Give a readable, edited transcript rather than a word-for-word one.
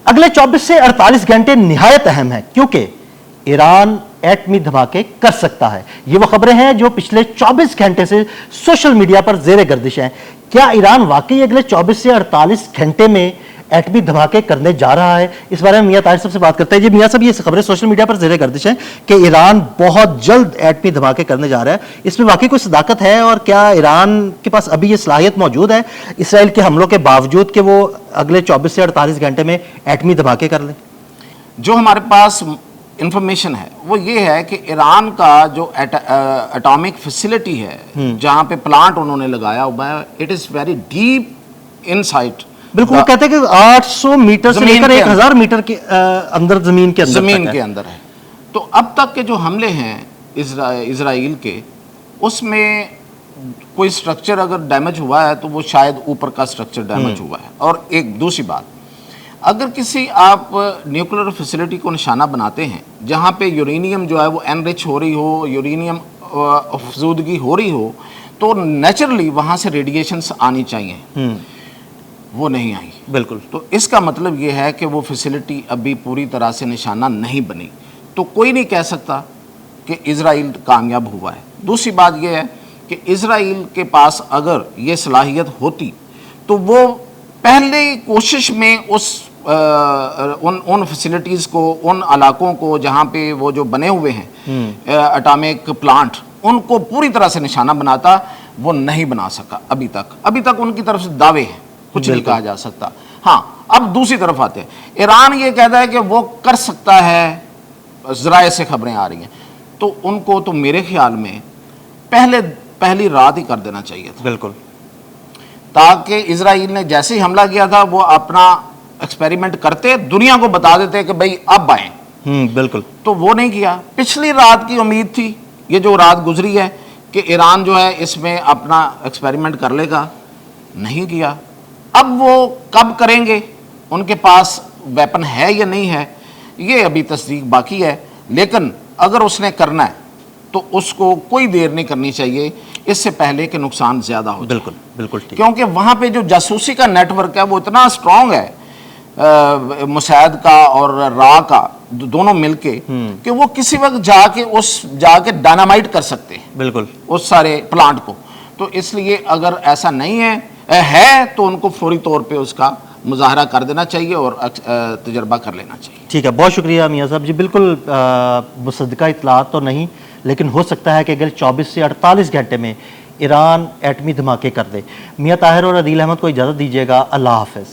اگلے 24 سے 48 گھنٹے نہایت اہم ہیں کیونکہ ایران ایٹمی دھماکے کر سکتا ہے. یہ وہ خبریں ہیں جو پچھلے 24 گھنٹے سے سوشل میڈیا پر زیر گردش ہیں. کیا ایران واقعی اگلے 24 سے 48 گھنٹے میں ایٹمی دھماکے کرنے جا رہا ہے؟ اس بارے میں میاں طاہر صاحب سے بات کرتے ہیں. جی میاں صاحب، یہ خبریں سوشل میڈیا پر زیر گردش ہیں کہ ایران بہت جلد ایٹمی دھماکے کرنے جا رہا ہے. اس میں واقعی کوئی صداقت ہے اور کیا ایران کے پاس ابھی یہ صلاحیت موجود ہے اسرائیل کے حملوں کے باوجود کہ وہ اگلے 24 سے 48 گھنٹے میں ایٹمی دھماکے کر لیں؟ جو ہمارے پاس انفارمیشن ہے وہ یہ ہے کہ ایران کا جو اٹامک فیسلٹی ہے جہاں پہ پلانٹ انہوں نے لگایا ہوا ہے it is very deep in sight. بالکل، وہ کہتے ہیں کہ 800 میٹر سے لے کر 1000 میٹر کے اندر زمین کے اندر ہے. تو اب تک کے جو حملے ہیں اسرائیل کے، اس میں کوئی سٹرکچر اگر ڈیمیج ہوا ہے تو وہ شاید اوپر کا سٹرکچر ڈیمیج ہوا ہے. اور ایک دوسری بات، اگر کسی آپ نیوکلر فیسلٹی کو نشانہ بناتے ہیں جہاں پہ یورینیم جو ہے وہ انرچ ہو رہی ہو، یورینیم افزودگی ہو رہی ہو، تو نیچرلی وہاں سے ریڈیشنز آنی چاہیے. وہ نہیں آئی. بالکل. تو اس کا مطلب یہ ہے کہ وہ فیسلٹی ابھی پوری طرح سے نشانہ نہیں بنی. تو کوئی نہیں کہہ سکتا کہ اسرائیل کامیاب ہوا ہے. دوسری بات یہ ہے کہ اسرائیل کے پاس اگر یہ صلاحیت ہوتی تو وہ پہلے کوشش میں ان فیسلٹیز کو، ان علاقوں کو جہاں پہ وہ جو بنے ہوئے ہیں اٹامک پلانٹ، ان کو پوری طرح سے نشانہ بناتا. وہ نہیں بنا سکا ابھی تک ان کی طرف سے دعوے ہیں، کچھ نہیں کہا جا سکتا. ہاں، اب دوسری طرف آتے ہیں. ایران یہ کہتا ہے کہ وہ کر سکتا ہے، ذرائع سے خبریں آ رہی ہیں. تو ان کو تو میرے خیال میں پہلی رات ہی کر دینا چاہیے تھا. بالکل. تاکہ اسرائیل نے جیسے ہی حملہ کیا تھا وہ اپنا ایکسپیریمنٹ کرتے، دنیا کو بتا دیتے کہ بھئی اب آئیں. بالکل. تو وہ نہیں کیا. پچھلی رات کی امید تھی، یہ جو رات گزری ہے، کہ ایران جو ہے اس میں اپنا ایکسپیریمنٹ کر لے گا. نہیں کیا. اب وہ کب کریں گے؟ ان کے پاس ویپن ہے یا نہیں ہے، یہ ابھی تصدیق باقی ہے. لیکن اگر اس نے کرنا ہے تو اس کو کوئی دیر نہیں کرنی چاہیے، اس سے پہلے کہ نقصان زیادہ ہو. بالکل بالکل ٹھیک. کیونکہ وہاں پہ جو جاسوسی کا نیٹ ورک ہے وہ اتنا اسٹرانگ ہے، موساد کا اور را کا دونوں مل کے، کہ وہ کسی وقت جا کے ڈائنامائٹ کر سکتے ہیں. بالکل. اس سارے پلانٹ کو. تو اس لیے اگر ایسا نہیں ہے تو ان کو فوری طور پہ اس کا مظاہرہ کر دینا چاہیے اور تجربہ کر لینا چاہیے. ٹھیک ہے، بہت شکریہ میاں صاحب. جی بالکل مصدقہ اطلاعات تو نہیں، لیکن ہو سکتا ہے کہ اگر 24 سے 48 گھنٹے میں ایران ایٹمی دھماکے کر دے. میاں طاہر اور عدیل احمد کو اجازت دیجیے گا. اللہ حافظ.